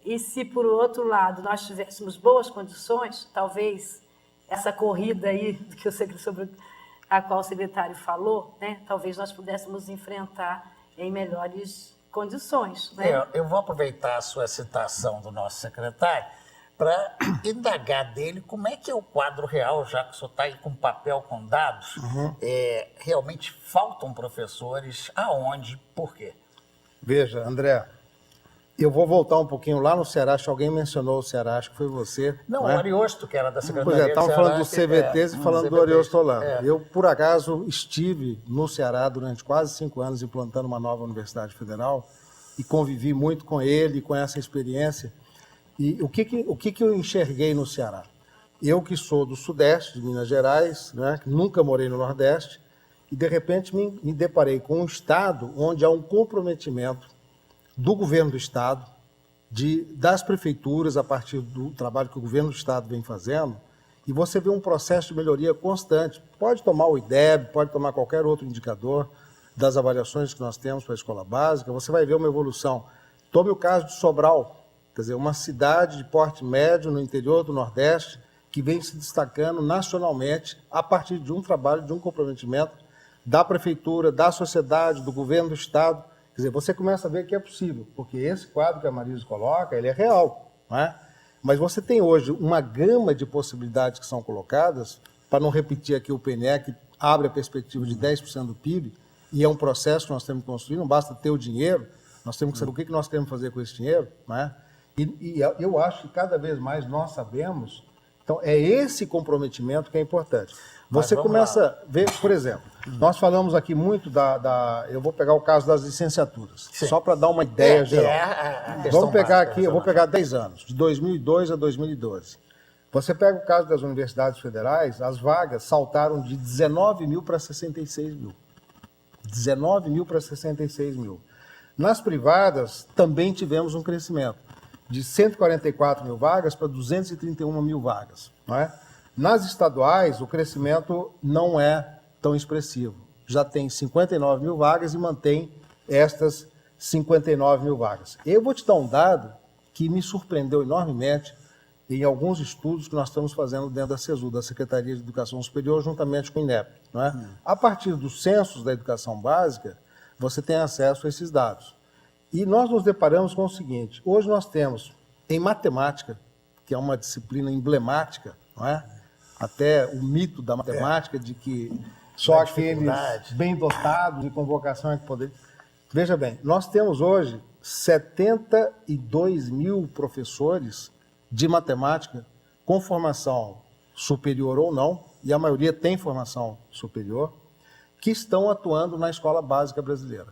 E se, por outro lado, nós tivéssemos boas condições, talvez essa corrida aí sobre a qual o secretário falou, né, talvez nós pudéssemos enfrentar em melhores condições. Né? Eu vou aproveitar a sua citação do nosso secretário para indagar dele como é que é o quadro real, já que o senhor está aí com papel, com dados. Realmente faltam professores? Aonde? Por quê? Veja, André, eu vou voltar um pouquinho lá no Ceará, acho que alguém mencionou o Ceará, acho que foi você. Não, né? O Ariosto, que era da Secretaria Pois do estamos Ceará, falando dos CVTs e falando do Ariosto Holanda. Eu, por acaso, estive no Ceará durante quase 5 anos implantando uma nova universidade federal e convivi muito com ele, com essa experiência. E o que eu enxerguei no Ceará? Eu que sou do Sudeste, de Minas Gerais, né, que nunca morei no Nordeste, e de repente me deparei com um estado onde há um comprometimento do governo do estado, das prefeituras, a partir do trabalho que o governo do estado vem fazendo, e você vê um processo de melhoria constante. Pode tomar o IDEB, pode tomar qualquer outro indicador das avaliações que nós temos para a escola básica, você vai ver uma evolução. Tome o caso de Sobral, quer dizer, uma cidade de porte médio no interior do Nordeste, que vem se destacando nacionalmente a partir de um trabalho, de um comprometimento da prefeitura, da sociedade, do governo do estado. Quer dizer, você começa a ver que é possível, porque esse quadro que a Marisa coloca, ele é real, não é? Mas você tem hoje uma gama de possibilidades que são colocadas, para não repetir aqui o PNE, que abre a perspectiva de 10% do PIB, e é um processo que nós temos que construir, não basta ter o dinheiro, nós temos que saber o que nós queremos fazer com esse dinheiro, não é? E eu acho que cada vez mais nós sabemos, então é esse comprometimento que é importante. Você começa a ver, por exemplo, nós falamos aqui muito eu vou pegar o caso das licenciaturas, só para dar uma ideia geral. Vamos pegar aqui, eu vou pegar 10 anos, de 2002 a 2012. Você pega o caso das universidades federais, as vagas saltaram de 19 mil para 66 mil. 19 mil para 66 mil. Nas privadas, também tivemos um crescimento de 144 mil vagas para 231 mil vagas. Não é? Nas estaduais, o crescimento não é tão expressivo. Já tem 59 mil vagas e mantém estas 59 mil vagas. Eu vou te dar um dado que me surpreendeu enormemente em alguns estudos que nós estamos fazendo dentro da CESU, da Secretaria de Educação Superior, juntamente com o INEP. Não é? A partir dos censos da educação básica, você tem acesso a esses dados. E nós nos deparamos com o seguinte: hoje nós temos, em matemática, que é uma disciplina emblemática, não é? Até o mito da matemática de que só aqueles bem dotados de convocação é que poderiam. Veja bem, nós temos hoje 72 mil professores de matemática com formação superior ou não, e a maioria tem formação superior, que estão atuando na escola básica brasileira.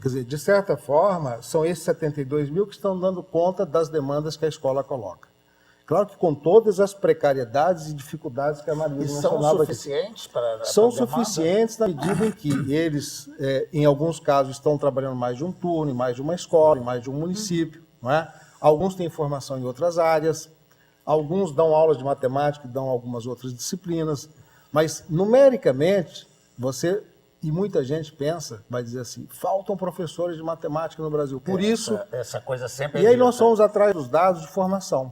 Quer dizer, de certa forma, são esses 72 mil que estão dando conta das demandas que a escola coloca. Claro que com todas as precariedades e dificuldades que a Marisa mencionava. São suficientes para São suficientes na medida em que eles, em alguns casos, estão trabalhando mais de um turno, em mais de uma escola, em mais de um município. Não é? Alguns têm formação em outras áreas, alguns dão aulas de matemática e dão algumas outras disciplinas, mas, numericamente, e muita gente pensa, vai dizer assim, faltam professores de matemática no Brasil. Por isso... Essa coisa sempre E aí nós fomos atrás dos dados de formação.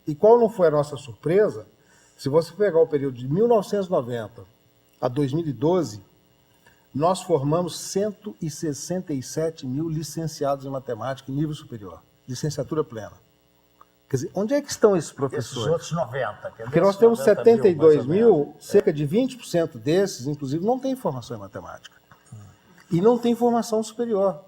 E qual não foi a nossa surpresa? Se você pegar o período de 1990 a 2012, nós formamos 167 mil licenciados em matemática em nível superior, licenciatura plena. Quer dizer, onde é que estão esses professores? Esses outros 90. Porque nós temos 72 mil, cerca de 20% desses, inclusive, não tem formação em matemática. E não tem formação superior.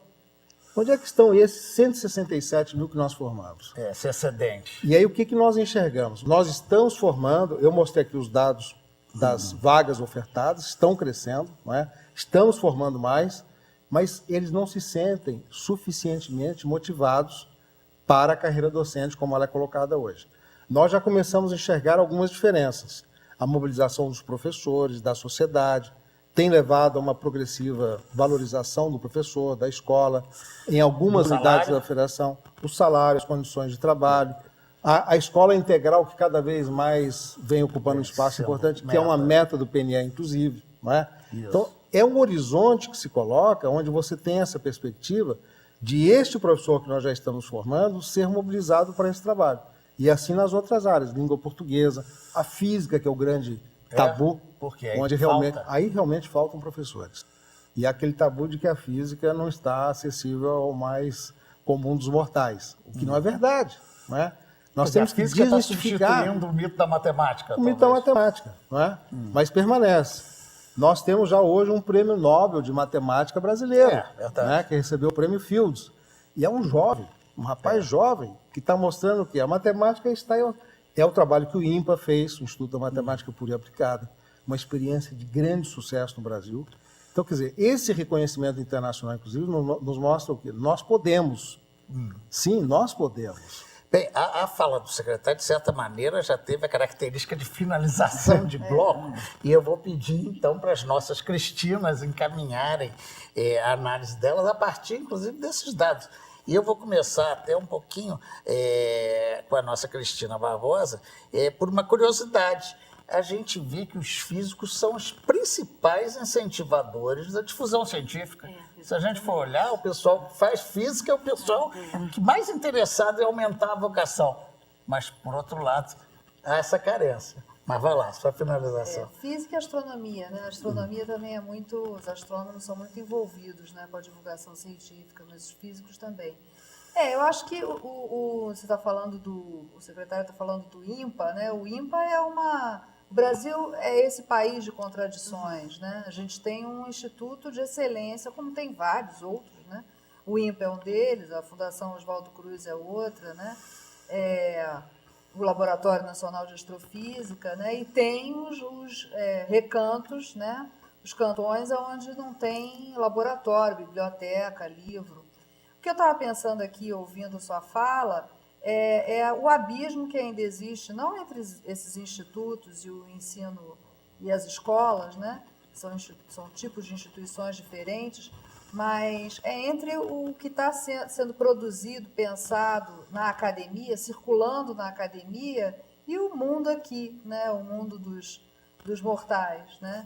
Onde é que estão esses 167 mil que nós formamos? Esse excedente. E aí o que nós enxergamos? Nós estamos formando, eu mostrei aqui os dados das vagas ofertadas, estão crescendo, não é? Estamos formando mais, mas eles não se sentem suficientemente motivados para a carreira docente como ela é colocada hoje. Nós já começamos a enxergar algumas diferenças. A mobilização dos professores, da sociedade, tem levado a uma progressiva valorização do professor, da escola, em algumas unidades da federação, o salário, as condições de trabalho, a escola integral que cada vez mais vem ocupando um espaço importante, que é uma meta do PNE, inclusive. Não é? Então, é um horizonte que se coloca, onde você tem essa perspectiva de este professor que nós já estamos formando ser mobilizado para esse trabalho. E assim nas outras áreas, língua portuguesa, a física, que é o grande tabu, onde realmente faltam professores. E aquele tabu de que a física não está acessível ao mais comum dos mortais, o que não é verdade. Não é? Nós temos que desmistificar o mito da matemática. O mito da matemática, não é? Mas permanece. Nós temos já hoje um prêmio Nobel de matemática brasileiro, né, que recebeu o prêmio Fields. E é um jovem, um rapaz jovem, que está mostrando que a matemática é o trabalho que o INPA fez, o Instituto da Matemática Pura e Aplicada, uma experiência de grande sucesso no Brasil. Então, quer dizer, esse reconhecimento internacional, inclusive, nos mostra o quê? Nós podemos. Sim, nós podemos. Bem, a fala do secretário, de certa maneira, já teve a característica de finalização de bloco, e eu vou pedir, então, para as nossas Cristinas encaminharem a análise delas a partir, inclusive, desses dados. E eu vou começar até um pouquinho com a nossa Cristina Barbosa, por uma curiosidade. A gente vê que os físicos são os principais incentivadores da difusão científica. Se a gente for olhar, o pessoal que faz física é o pessoal que mais interessado em aumentar a vocação. Mas, por outro lado, há essa carência. Mas vai lá, sua finalização. Física e astronomia, né? A astronomia também os astrônomos são muito envolvidos, né, com a divulgação científica, mas os físicos também. Eu acho que você está falando o secretário está falando do INPA, né? O INPA o Brasil é esse país de contradições, né? A gente tem um instituto de excelência, como tem vários outros, né? O INPA é um deles, a Fundação Oswaldo Cruz é outra, né? O Laboratório Nacional de Astrofísica, né? E tem os recantos, né? Os cantões onde não tem laboratório, biblioteca, livro. O que eu estava pensando aqui, ouvindo sua fala, é o abismo que ainda existe, não entre esses institutos e o ensino e as escolas, né? São tipos de instituições diferentes, mas é entre o que está sendo produzido, pensado na academia, circulando na academia, e o mundo aqui, né? O mundo dos mortais, né?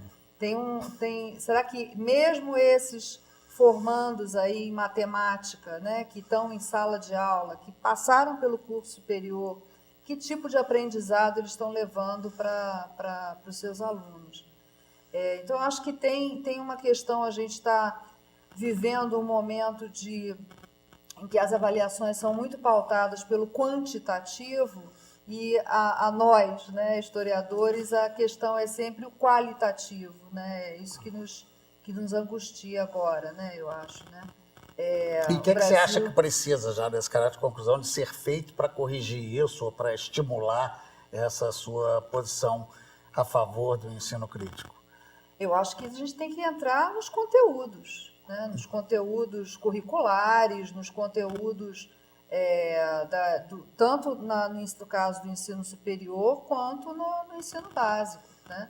Será que mesmo esses formandos aí em matemática, né, que estão em sala de aula, que passaram pelo curso superior, que tipo de aprendizado eles estão levando para os seus alunos? Então, acho que tem uma questão, a gente está vivendo um momento em que as avaliações são muito pautadas pelo quantitativo e a nós, né, historiadores, a questão é sempre o qualitativo, né? É isso que nos angustia agora, né, eu acho, né? E o que você acha que precisa, já nesse caráter de conclusão, de ser feito para corrigir isso ou para estimular essa sua posição a favor do ensino crítico? Eu acho que a gente tem que entrar nos conteúdos, né? Nos conteúdos curriculares, nos conteúdos tanto no caso do ensino superior quanto no ensino básico, né?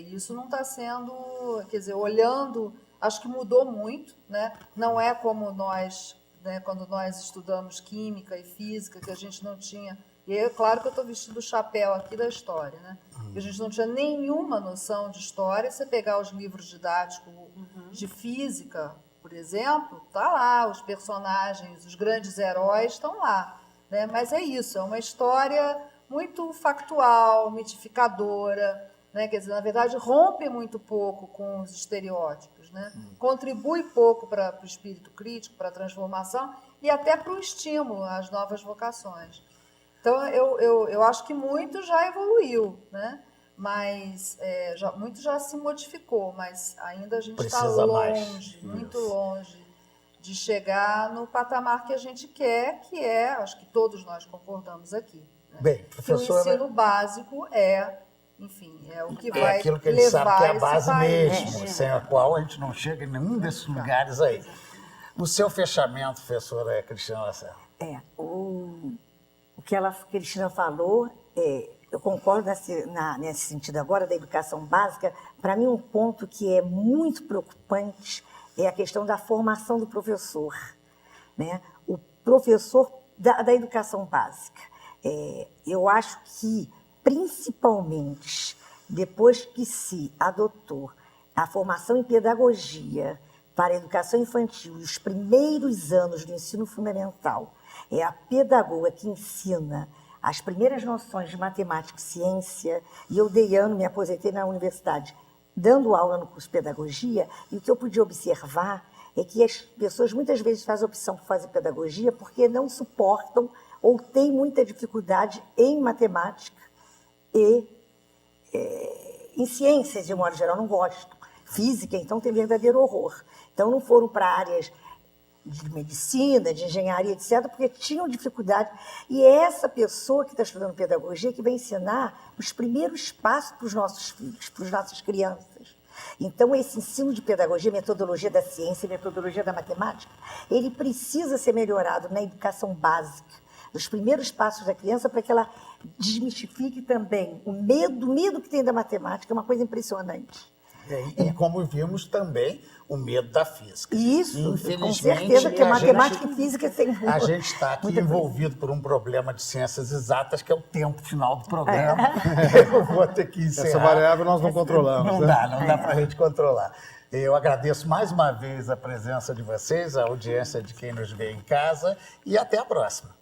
Isso não está sendo, quer dizer, olhando, acho que mudou muito, né? Não é como nós, né, quando nós estudamos química e física, que a gente não tinha, e é claro que eu estou vestindo o chapéu aqui da história, né? A gente não tinha nenhuma noção de história. Você pegar os livros didáticos de física, por exemplo, tá lá, os personagens, os grandes heróis estão lá, né? Mas é isso, é uma história muito factual, mitificadora, né? Quer dizer, na verdade, rompe muito pouco com os estereótipos, né? Contribui pouco para o espírito crítico, para a transformação e até para o estímulo às novas vocações. Então, eu acho que muito já evoluiu, né? Mas muito já se modificou, mas ainda a gente está longe, muito longe de chegar no patamar que a gente quer, que é, acho que todos nós concordamos aqui, né? Bem, professora, que o ensino básico enfim, é o que vai aquilo que ele sabe que é a base mesmo, sem a qual a gente não chega em nenhum desses lugares aí. O seu fechamento, professora Cristina Lacerda. O que a Cristina falou, eu concordo nesse sentido agora da educação básica. Para mim, um ponto que é muito preocupante é a questão da formação do professor, né? O professor da educação básica. Eu acho que, principalmente, depois que se adotou a formação em pedagogia para a educação infantil e os primeiros anos do ensino fundamental, é a pedagoga que ensina as primeiras noções de matemática e ciência, e eu dei ano, me aposentei na universidade, dando aula no curso de pedagogia, e o que eu podia observar é que as pessoas muitas vezes fazem a opção por fazer pedagogia porque não suportam ou têm muita dificuldade em matemática e em ciências, de modo geral, não gostam. Física, então, tem verdadeiro horror. Então, não foram para áreas de medicina, de engenharia, etc., porque tinham dificuldade. E é essa pessoa que está estudando pedagogia que vai ensinar os primeiros passos para os nossos filhos, para as nossas crianças. Então, esse ensino de pedagogia, metodologia da ciência, metodologia da matemática, ele precisa ser melhorado na educação básica, nos primeiros passos da criança, para que ela desmistifique também o medo que tem da matemática, é uma coisa impressionante. E como vimos também, o medo da física. Isso, infelizmente, com certeza, que matemática e física tem muito. A gente está aqui envolvido por um problema de ciências exatas, que é o tempo final do programa. Eu vou ter que encerrar. Essa variável nós não controlamos. Não dá para a gente controlar. Eu agradeço mais uma vez a presença de vocês, a audiência de quem nos vê em casa, e até a próxima.